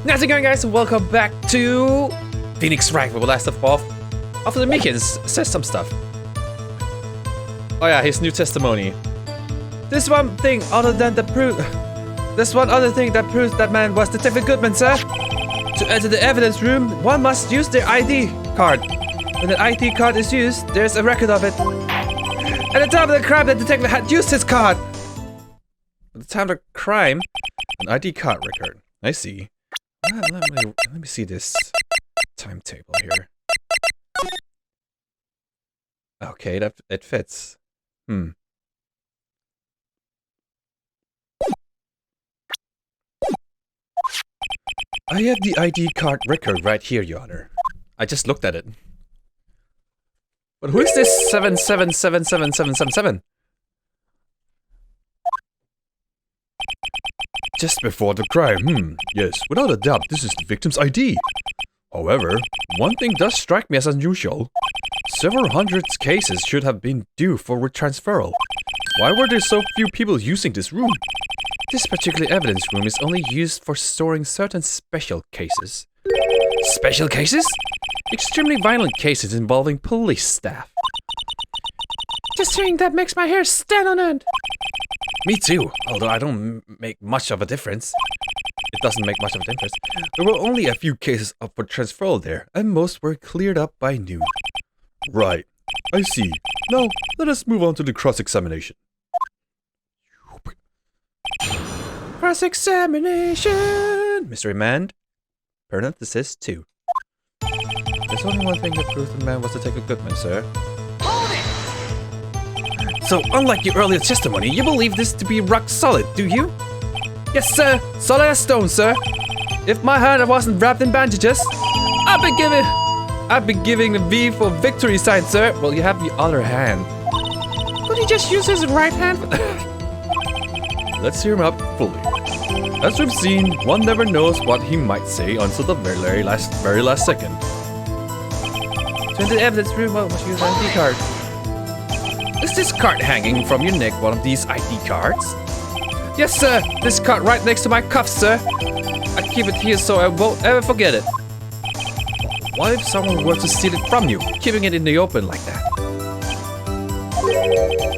How's it going, guys? Welcome back to Phoenix Wright. We will last of all after the Meekins says some stuff. Oh yeah, his new testimony. This one thing other thing that proves that man was Detective Goodman, sir. To enter the evidence room, one must use their ID card. When the ID card is used, there's a record of it. At the time of the crime, the detective had used his card. At the time of the crime, an ID card record. I see. Let me see this timetable here. Okay, it fits. I have the ID card record right here, Your Honor. I just looked at it. But who is this 7777777? Just before the crime, yes, without a doubt, this is the victim's ID. However, one thing does strike me as unusual. Several hundred cases should have been due for retransferal. Why were there so few people using this room? This particular evidence room is only used for storing certain special cases. Special cases? Extremely violent cases involving police staff. Just hearing that makes my hair stand on end. Me too, although I don't make much of a difference. It doesn't make much of a difference. There were only a few cases up for transferal there, and most were cleared up by noon. Right, I see. Now, let us move on to the cross-examination. Cross-examination! Mystery man. Parenthesis 2. There's only one thing that proves the man was Detective Goodman, sir. So, unlike your earlier testimony, you believe this to be rock solid, do you? Yes, sir. Solid as stone, sir. If my hand wasn't wrapped in bandages, I'd be giving a V for victory sign, sir. Well, you have the other hand. Could he just use his right hand? Let's hear him out fully. As we've seen, one never knows what he might say until the very last second. To enter the evidence room, what must use an ID card? Is this card hanging from your neck one of these ID cards? Yes, sir. This card right next to my cuffs, sir. I keep it here so I won't ever forget it. What if someone were to steal it from you, keeping it in the open like that?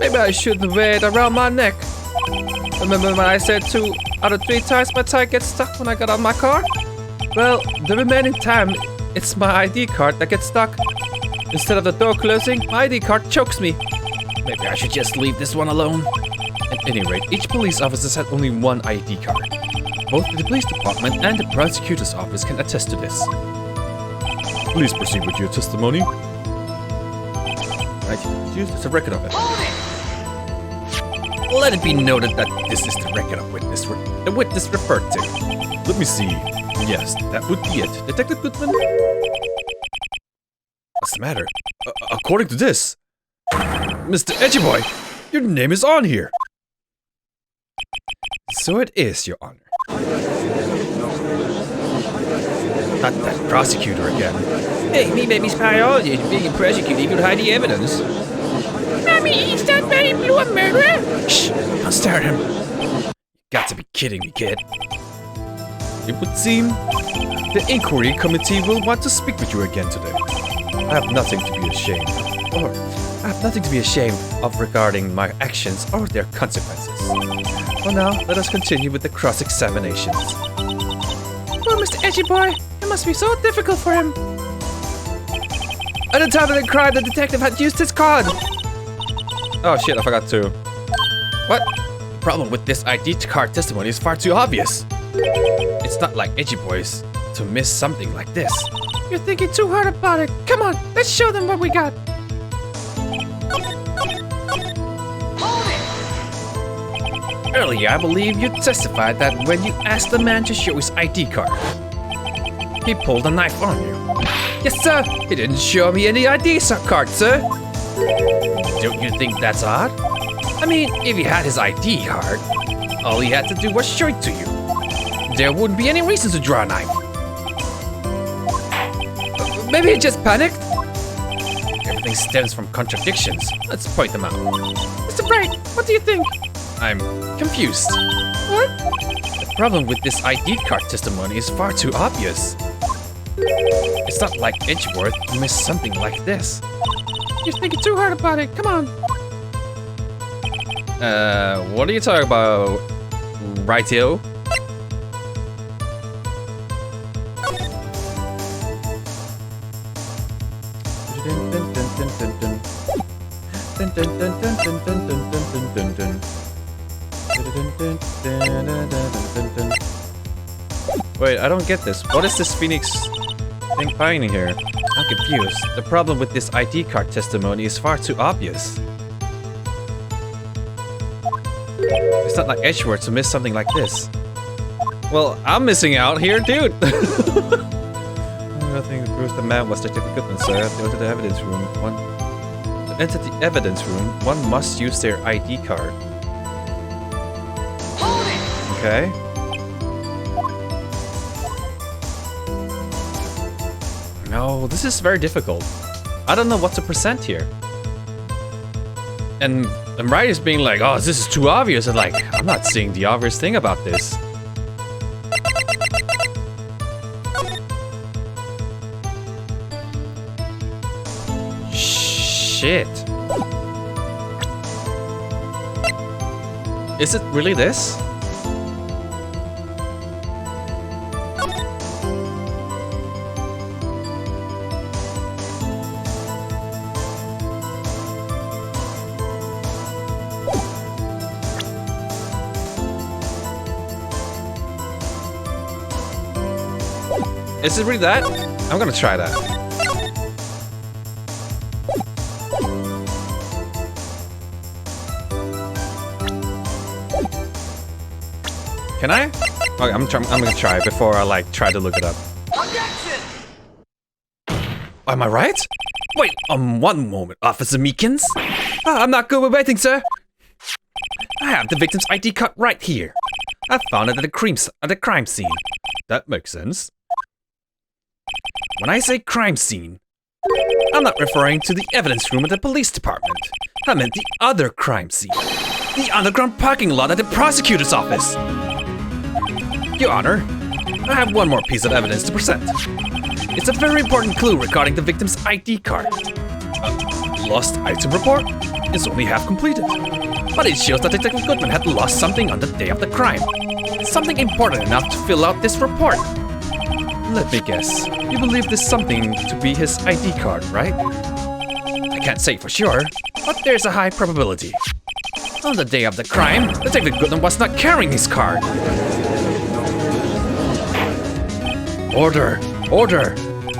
Maybe I shouldn't wear it around my neck. Remember when I said 2 out of 3 times my tie gets stuck when I got out of my car? Well, the remaining time, it's my ID card that gets stuck. Instead of the door closing, my ID card chokes me. Maybe I should just leave this one alone. At any rate, each police officer had only one ID card. Both the police department and the prosecutor's office can attest to this. Please proceed with your testimony. Right, here's a record of it. Let it be noted that this is the record of the witness referred to. Let me see. Yes, that would be it. Detective Goodman? What's the matter? According to this, Mr. Edgy Boy, your name is on here. So it is, Your Honor. Not that prosecutor again. Hey, me baby's biologist being prosecuted, you could hide the evidence. Mommy, is that baby blue a murderer? Shh, don't stare at him. You got to be kidding me, kid. It would seem the inquiry committee will want to speak with you again today. I have nothing to be ashamed of regarding my actions or their consequences. For now, let us continue with the cross-examinations. Poor Mr. Edgy Boy, it must be so difficult for him. At the time of the crime, the detective had used his card. Oh shit, I forgot to. What? The problem with this ID card testimony is far too obvious. It's not like Edgy Boys to miss something like this. You're thinking too hard about it. Come on, let's show them what we got. Earlier, I believe you testified that when you asked the man to show his ID card, he pulled a knife on you. Yes, sir. He didn't show me any ID card, sir. Don't you think that's odd? I mean, if he had his ID card, all he had to do was show it to you. There wouldn't be any reason to draw a knife. Maybe he just panicked? Everything stems from contradictions. Let's point them out. Mr. Wright, what do you think? I'm confused. What? The problem with this ID card testimony is far too obvious. It's not like Edgeworth missed something like this. You're thinking too hard about it, come on. What are you talking about, Wright-o? Wait, I don't get this. What is this Phoenix thing finding here? I'm confused. The problem with this ID card testimony is far too obvious. It's not like Edgeworth to miss something like this. Well, I'm missing out here, dude. Nothing proves the man was Detective Goodman, sir. Go to the evidence room. To enter the evidence room, one must use their ID card. Okay. No, this is very difficult. I don't know what to present here. And Wright is being like, oh, this is too obvious. And like, I'm not seeing the obvious thing about this. Shit. Is it really this? Is it really that? I'm gonna try that. Can I? Okay, I'm gonna try before I like try to look it up. Am I right? Wait, one moment, Officer Meekins. I'm not good with waiting, sir. I have the victim's ID card right here. I found it at the crime scene. That makes sense. When I say crime scene, I'm not referring to the evidence room at the police department. I meant the other crime scene. The underground parking lot at the prosecutor's office. Your Honor, I have one more piece of evidence to present. It's a very important clue regarding the victim's ID card. Lost item report is only half completed, but it shows that Detective Goodman had lost something on the day of the crime. Something important enough to fill out this report. Let me guess, you believe this something to be his ID card, right? I can't say for sure, but there's a high probability. On the day of the crime, Detective Goodman was not carrying his card. Order! Order!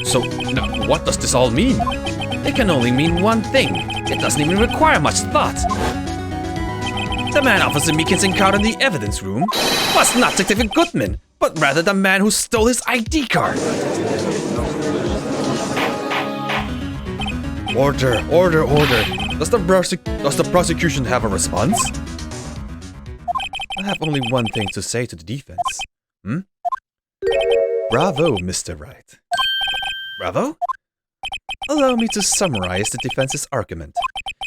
So, now, what does this all mean? It can only mean one thing. It doesn't even require much thought. The man Officer Meekins encountered in the evidence room was not Detective Goodman, but rather the man who stole his ID card. Order, order, order. Does the prosecution have a response? I have only one thing to say to the defense. Bravo, Mr. Wright. Bravo? Allow me to summarize the defense's argument.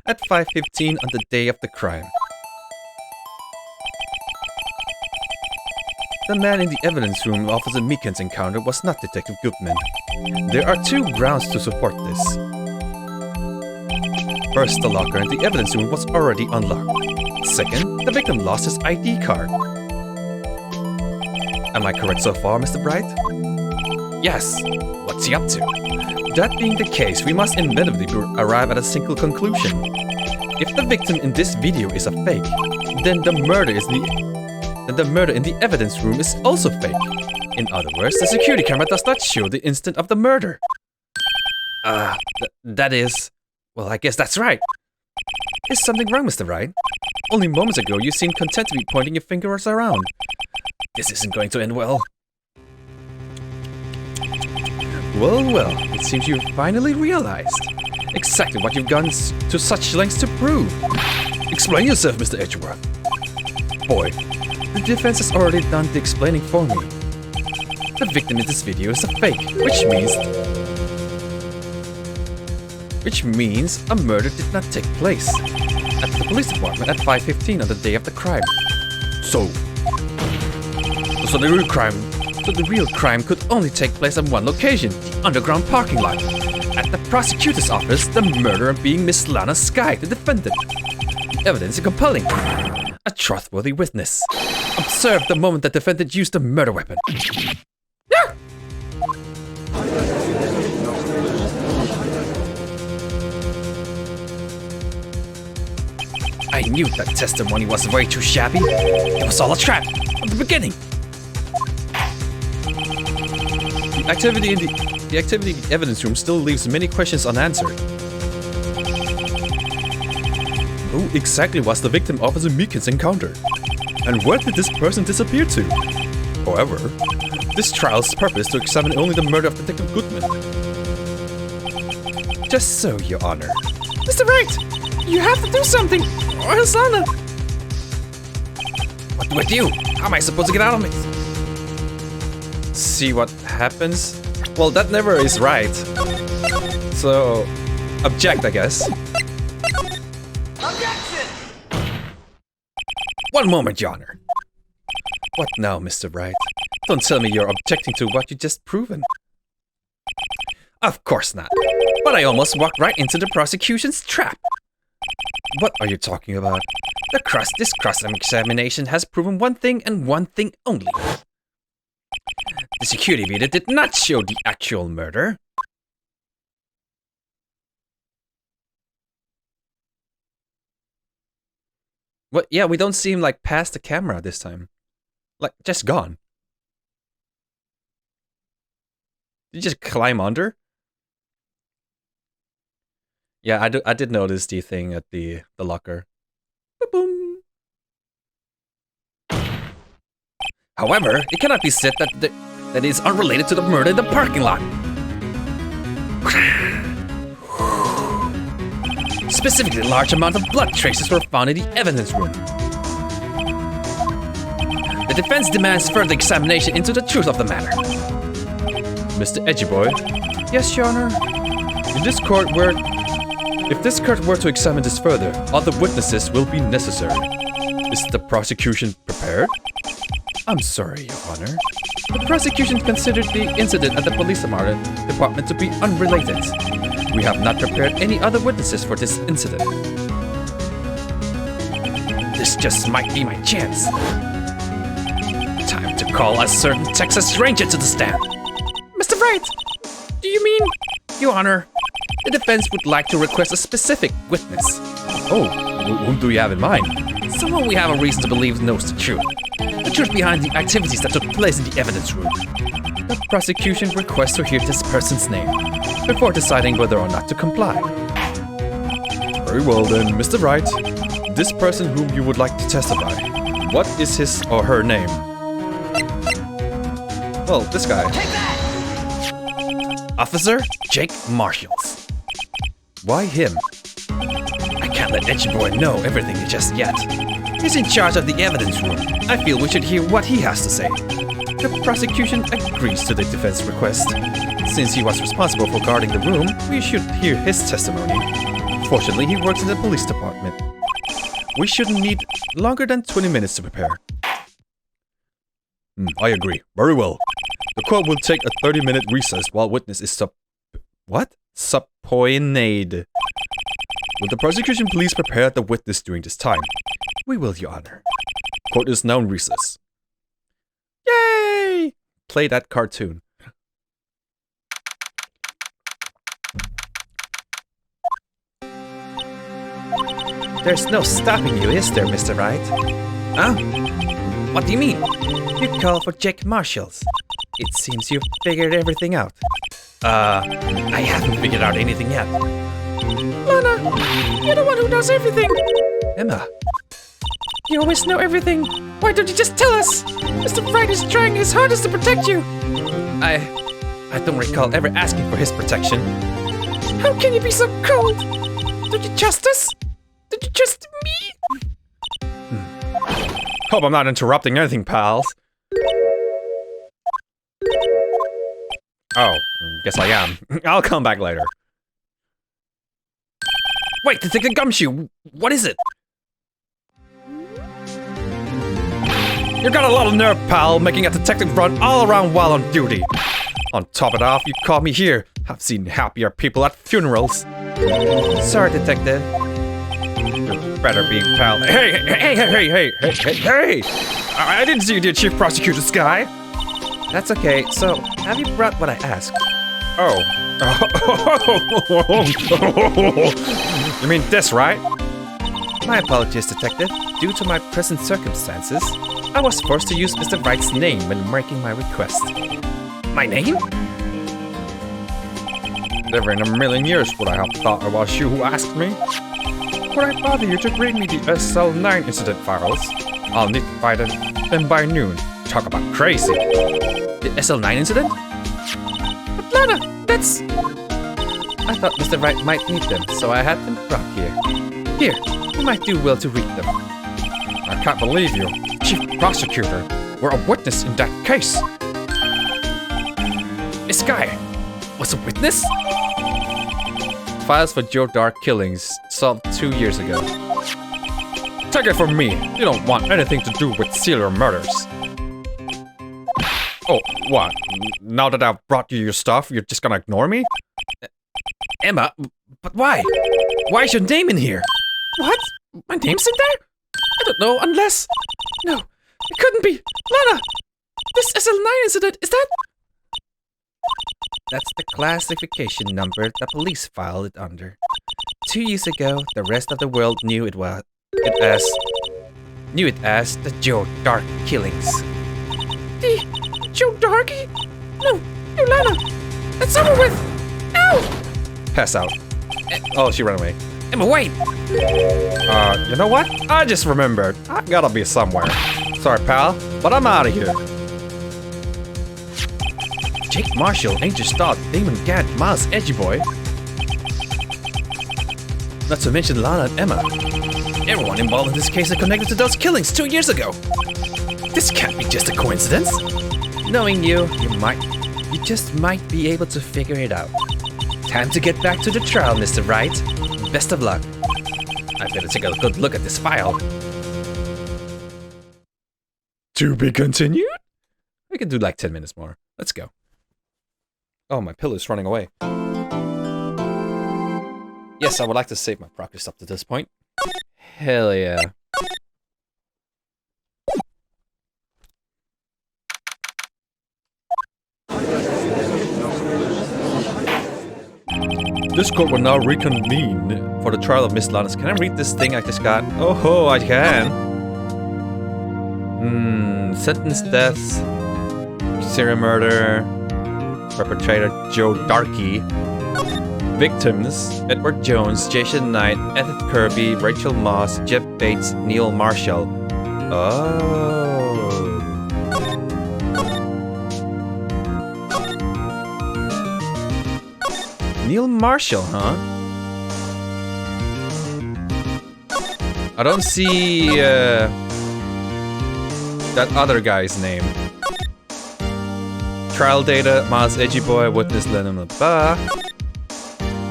At 5:15 on the day of the crime, the man in the evidence room Officer Meekins encountered was not Detective Goodman. There are two grounds to support this. First, the locker in the evidence room was already unlocked. Second, the victim lost his ID card. Am I correct so far, Mr. Wright? Yes. What's he up to? That being the case, we must inevitably arrive at a single conclusion. If the victim in this video is a fake, then the murder in the evidence room is also fake. In other words, the security camera does not show the instant of the murder. That is... Well, I guess that's right. Is something wrong, Mr. Wright? Only moments ago, you seemed content to be pointing your fingers around. This isn't going to end well. Well, it seems you've finally realized exactly what you've gone to such lengths to prove. Explain yourself, Mr. Edgeworth. Boy, the defense has already done the explaining for me. The victim in this video is a fake, which means a murder did not take place at the police department at 5:15 on the day of the crime. So, So the real crime could only take place at one location, the underground parking lot. At the prosecutor's office, the murderer being Miss Lana Skye, the defendant. The evidence is compelling. A trustworthy witness. Observe the moment the defendant used the murder weapon. I knew that testimony was way too shabby. It was all a trap from the beginning. The activity in the evidence room still leaves many questions unanswered. Who exactly was the victim Officer Meekins encountered? And where did this person disappear to? However, this trial's purpose to examine only the murder of Detective Goodman. Just so, Your Honor. Mr. Wright, you have to do something, or else Lana. What do I do? How am I supposed to get out of it? See what happens? Well, that never is right. So, object, I guess. Objection! One moment, Your Honor. What now, Mr. Wright? Don't tell me you're objecting to what you just proven. Of course not. But I almost walked right into the prosecution's trap. What are you talking about? This cross-examination has proven one thing and one thing only. The security video did not show the actual murder. What? Yeah, we don't see him like past the camera this time. Like, just gone. Did you just climb under? Yeah, I did notice the thing at the locker. Boom. However, it cannot be said that that is unrelated to the murder in the parking lot. Specifically, a large amount of blood traces were found in the evidence room. The defense demands further examination into the truth of the matter. Mr. Edgyboy? Yes, Your Honor. If this court were to examine this further, other witnesses will be necessary. Is the prosecution prepared? I'm sorry, Your Honor. The prosecution considered the incident at the police department to be unrelated. We have not prepared any other witnesses for this incident. This just might be my chance. Time to call a certain Texas Ranger to the stand. Mr. Wright, do you mean? Your Honor, the defense would like to request a specific witness. Oh, whom do you have in mind? Someone we have a reason to believe knows the truth. The truth behind the activities that took place in the evidence room. The prosecution requests to hear this person's name before deciding whether or not to comply. Very well then, Mr. Wright. This person whom you would like to testify, what is his or her name? Well, this guy. Take that! Officer Jake Marshalls. Why him? I can't let Edgyboy know everything just yet. He's in charge of the evidence room. I feel we should hear what he has to say. The prosecution agrees to the defense request. Since he was responsible for guarding the room, we should hear his testimony. Fortunately, he works in the police department. We shouldn't need longer than 20 minutes to prepare. I agree. Very well. The court will take a 30-minute recess while witness is subpoenaed. Will the prosecution please prepare the witness during this time? We will, Your Honor. Court is now in recess. Yay! Play that cartoon. There's no stopping you, is there, Mr. Wright? Huh? What do you mean? You call for Jake Marshalls. It seems you've figured everything out. I haven't figured out anything yet. Lana, you're the one who knows everything. Emma. You always know everything. Why don't you just tell us? Mr. Wright is trying his hardest to protect you. I don't recall ever asking for his protection. How can you be so cold? Don't you trust us? Don't you trust me? Hope I'm not interrupting anything, pals. Oh, guess I am. I'll come back later. Wait, Detective Gumshoe, what is it? You got a lot of nerve, pal, making a detective run all around while on duty. On top of it off, you caught me here. I've seen happier people at funerals. Sorry, detective. You better be, pal. Hey! I didn't see you did Chief Prosecutor's guy. That's okay. So, have you brought what I asked? Oh. You mean this, right? My apologies, detective. Due to my present circumstances, I was forced to use Mr. Wright's name when making my request. My name? Never in a million years would I have thought it was you who asked me. Would I bother you to bring me the SL9 incident files? I'll need to find them by noon. Talk about crazy. The SL9 incident? But Lana, that's... I thought Mr. Wright might need them, so I had them brought here. Here, you might do well to read them. I can't believe you, Chief Prosecutor, were a witness in that case. This guy was a witness? Files for Joe Dark killings solved 2 years ago. Take it from me, you don't want anything to do with serial murders. Oh, what? Now that I've brought you your stuff, you're just gonna ignore me? Emma, but why? Why is your name in here? What? My name's in there? I don't know, unless... No, it couldn't be. Lana! This SL9 incident, is that... That's the classification number the police filed it under. 2 years ago, the rest of the world knew it as the Joe Dark killings. The Joe Darky? No, Lana! That's over with! Ow! Pass out. Oh, she ran away. Emma, wait! You know what? I just remembered. I gotta be somewhere. Sorry, pal, but I'm out of here. Jake Marshall, Angel Stott, Damon Gant, Miles Edgyboy. Not to mention Lana and Emma. Everyone involved in this case is connected to those killings 2 years ago. This can't be just a coincidence. Knowing you just might be able to figure it out. Time to get back to the trial, Mr. Wright. Best of luck. I better take a good look at this file. To be continued? We can do like 10 minutes more. Let's go. Oh, my pillow's running away. Yes, I would like to save my progress up to this point. Hell yeah. This court will now reconvene for the trial of Miss Lannis. Can I read this thing I just got? Oh, I can. Sentence deaths. Serial murder. Perpetrator Joe Darky. Victims: Edward Jones, Jason Knight, Edith Kirby, Rachel Moss, Jeff Bates, Neil Marshall. Oh. Neil Marshall, huh? I don't see that other guy's name. Trial data: Miles Edgyboy, witness Lennon Ba.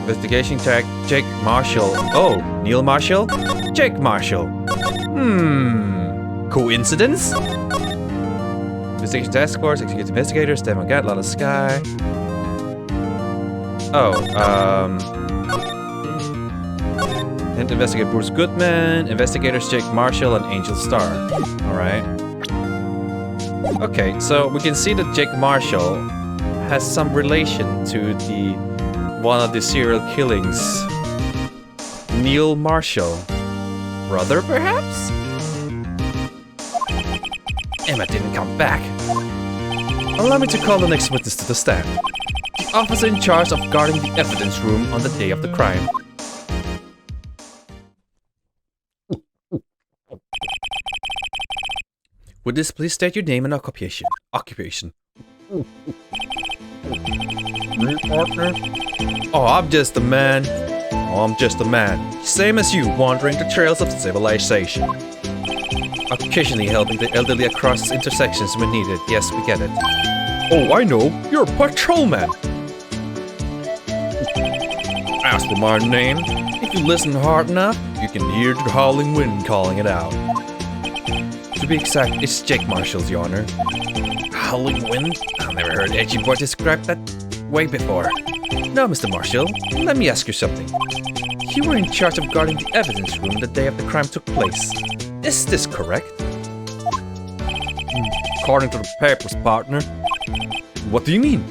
Investigation tag: Jake Marshall. Oh, Neil Marshall? Jake Marshall. Coincidence? Investigation task force, executive investigators, Damon Gat, Lana Sky. Oh, and investigator Bruce Goodman, investigators Jake Marshall and Angel Starr. Alright. Okay, so we can see that Jake Marshall has some relation to one of the serial killings. Neil Marshall. Brother, perhaps? Emma didn't come back. Allow me to call the next witness to the stand. The officer in charge of guarding the evidence room on the day of the crime. Witness, please state your name and occupation. Me, partner? Oh, I'm just a man. Same as you, wandering the trails of civilization. Occasionally helping the elderly across intersections when needed. Yes, we get it. Oh, I know. You're a patrolman. As for my name, if you listen hard enough, you can hear the howling wind calling it out. To be exact, it's Jake Marshall's, Your Honor. Howling wind? I've never heard Edgy Boy described that way before. Now, Mr. Marshall, let me ask you something. You were in charge of guarding the evidence room the day of the crime took place. Is this correct? According to the papers, partner. What do you mean?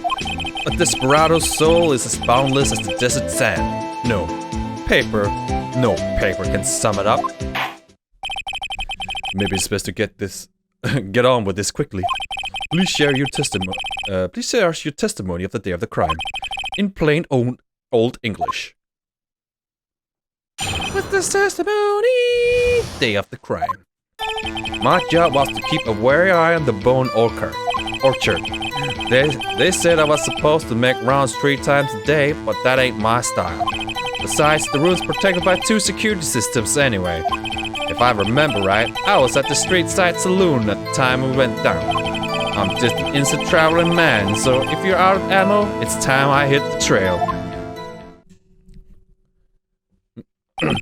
A desperado's soul is as boundless as the desert sand. No paper can sum it up. Maybe it's best to get on with this quickly. Please share your testimony. Please share your testimony of the day of the crime, in plain old English. With this testimony, day of the crime. My job was to keep a wary eye on the bone orchard. They said I was supposed to make rounds 3 times a day, but that ain't my style. Besides, the room's protected by 2 security systems anyway. If I remember right, I was at the street side saloon at the time we went down. I'm just an instant traveling man, so if you're out of ammo, it's time I hit the trail. I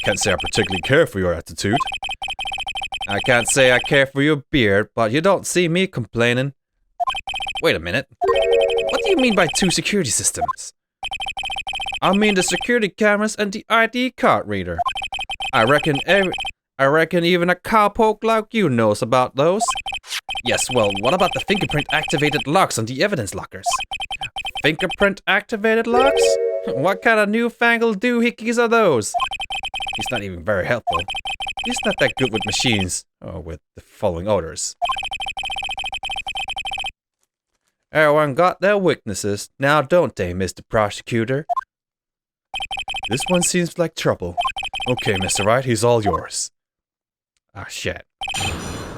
can't say I particularly care for your attitude. I can't say I care for your beard, but you don't see me complaining. Wait a minute. What do you mean by 2 security systems? I mean the security cameras and the ID card reader. I reckon even a cowpoke like you knows about those. Yes, well, what about the fingerprint-activated locks on the evidence lockers? Fingerprint-activated locks? What kind of newfangled doohickeys are those? He's not even very helpful. He's not that good with machines, or with the following orders. Everyone got their weaknesses, now don't they, Mr. Prosecutor? This one seems like trouble. Okay, Mr. Wright, he's all yours. Ah, shit.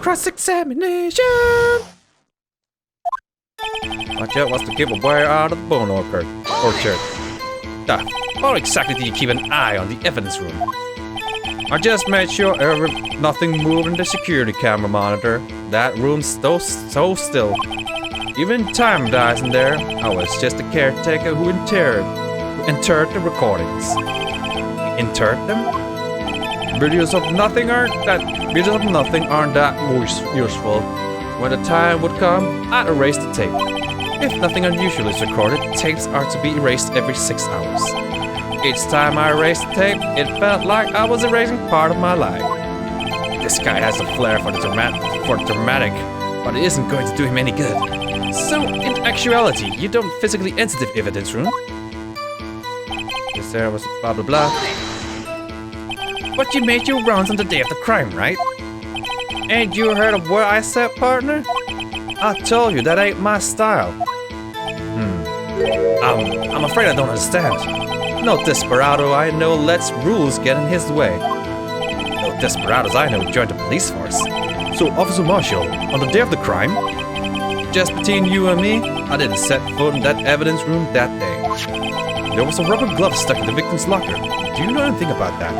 Cross-examination! My job was to keep a wire out of the bone orchard. How exactly do you keep an eye on the evidence room? I just made sure nothing moved in the security camera monitor. That room's so still. Even time dies in there. I was just a caretaker who interred the recordings. Interred them? Videos of nothing aren't that useful. When the time would come, I'd erase the tape. If nothing unusual is recorded, tapes are to be erased every 6 hours. Each time I erased the tape, it felt like I was erasing part of my life. This guy has a flair for dramatic, but it isn't going to do him any good. So, in actuality, you don't physically enter the evidence room? Yes, there was blah blah blah. But you made your rounds on the day of the crime, right? Ain't you heard of what I said, partner? I told you that ain't my style. I'm afraid I don't understand. No desperado I know lets rules get in his way. No desperados I know join the police force. So, Officer Marshall, on the day of the crime? Just between you and me, I didn't set foot in that evidence room that day. There was a rubber glove stuck in the victim's locker. Do you know anything about that?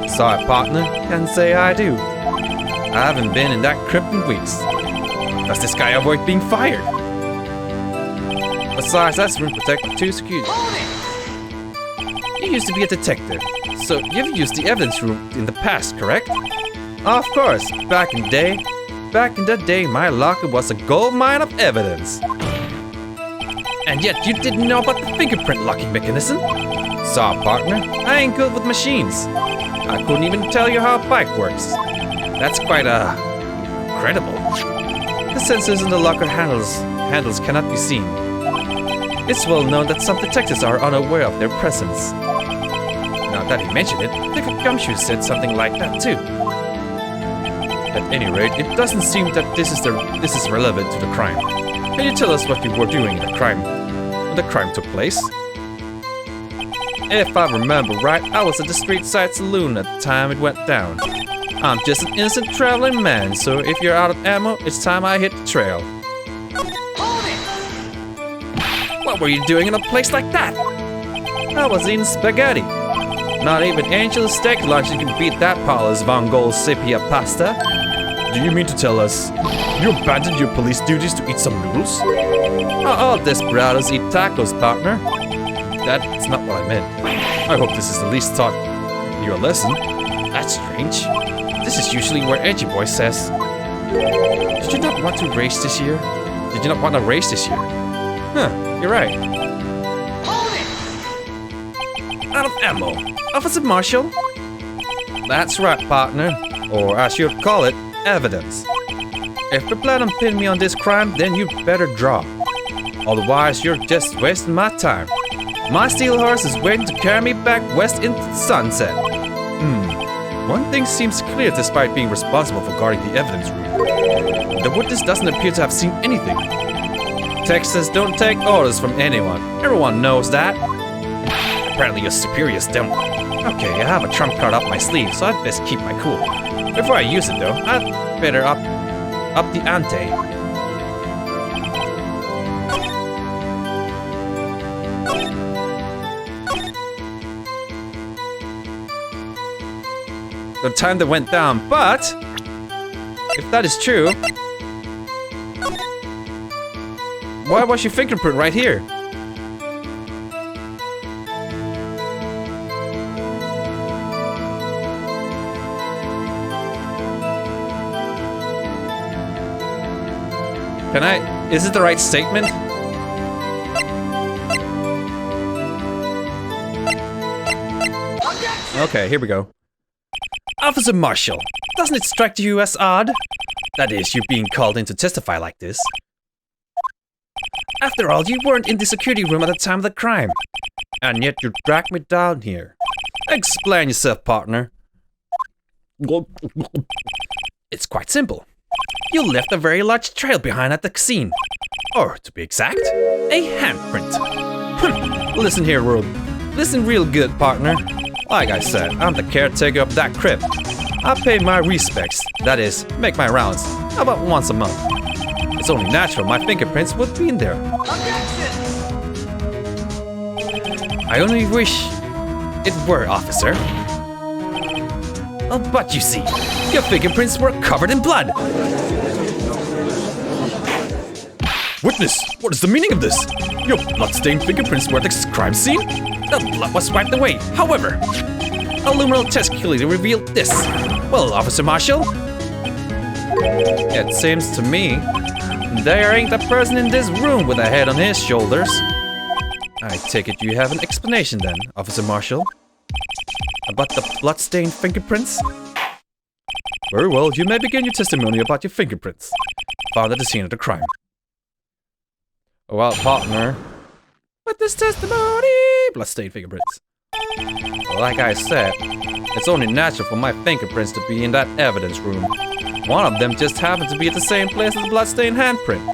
Sorry, partner, can't say I do. I haven't been in that crypt in weeks. Does this guy avoid being fired? Besides, that's room protected by 2 security. You used to be a detective, so you've used the evidence room in the past, correct? Of course, back in the day, my locker was a gold mine of evidence. And yet you didn't know about the fingerprint locking mechanism? Sorry, partner, I ain't good with machines. I couldn't even tell you how a bike works. That's quite, incredible. The sensors in the locker handles cannot be seen. It's well known that some detectives are unaware of their presence. Now that he mentioned it, Dick Gumshoe said something like that too. At any rate, it doesn't seem that this is relevant to the crime. Can you tell us what you were doing when the crime took place? If I remember right, I was at the street side saloon at the time it went down. I'm just an innocent traveling man, so if you're out of ammo, it's time I hit the trail. What were you doing in a place like that? I was eating spaghetti. Not even Angel's steak lunch can beat that Paula's Vongol sepia pasta. Do you mean to tell us you abandoned your police duties to eat some noodles? All desperados eat tacos, partner. That's not what I meant. I hope this is at least taught you a lesson. That's strange. This is usually where Edgy Boy says, Did you not want to race this year? Did you not want to race this year? Huh, you're right. Hold it! Out of ammo. Officer Marshall? That's right, partner. Or as you'd call it, evidence. If you plan on pinning me on this crime, then you better draw. Otherwise, you're just wasting my time. My steel horse is waiting to carry me back west into the sunset. One thing seems clear despite being responsible for guarding the evidence room. The witness doesn't appear to have seen anything. Texans don't take orders from anyone. Everyone knows that. Apparently your superiors don't. Okay, I have a trump card up my sleeve, so I'd best keep my cool. Before I use it though, I'd better up the ante. The time that went down, but if that is true, why was your fingerprint right here? Is it the right statement? Okay, here we go. Officer Marshall, doesn't it strike you as odd? That is, you being called in to testify like this. After all, you weren't in the security room at the time of the crime. And yet you dragged me down here. Explain yourself, partner. It's quite simple. You left a very large trail behind at the scene. Or, to be exact, a handprint. Listen here, listen real good, partner. Like I said, I'm the caretaker of that crib. I pay my respects, that is, make my rounds, about once a month. It's only natural my fingerprints would be in there. I only wish it were, officer. Oh, but you see, your fingerprints were covered in blood. Witness, what is the meaning of this? Your blood-stained fingerprints were at the crime scene? The blood was wiped away. However, a luminal test clearly revealed this. Well, Officer Marshall, it seems to me there ain't a person in this room with a head on his shoulders. I take it you have an explanation then, Officer Marshall, about the blood-stained fingerprints? Very well, you may begin your testimony about your fingerprints found at the scene of the crime. Well, partner, with this testimony, blood-stained fingerprints. Like I said, it's only natural for my fingerprints to be in that evidence room. One of them just happened to be at the same place as the blood-stained handprint.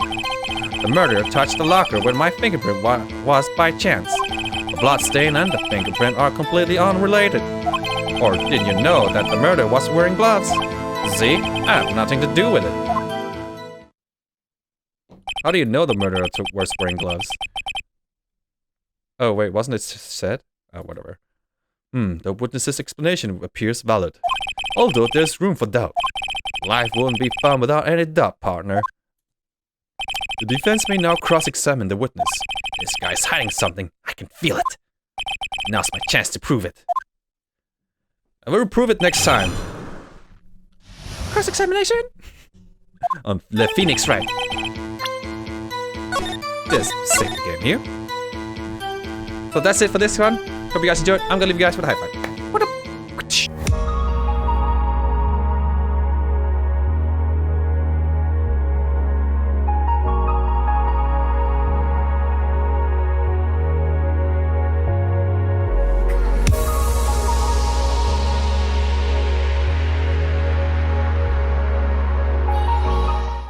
The murderer touched the locker when my fingerprint was by chance. The bloodstain and the fingerprint are completely unrelated. Or didn't you know that the murderer was wearing gloves? See, I have nothing to do with it. How do you know the murderer was wearing gloves? Oh wait, wasn't it said? Oh, whatever. The witness's explanation appears valid. Although there's room for doubt. Life wouldn't be fun without any doubt, partner. The defense may now cross-examine the witness. This guy's hiding something. I can feel it. Now's my chance to prove it. I will prove it next time. Cross-examination? On the Phoenix Wright. Just save the game here. So that's it for this one. Hope you guys enjoyed. I'm gonna leave you guys with a high five. What up?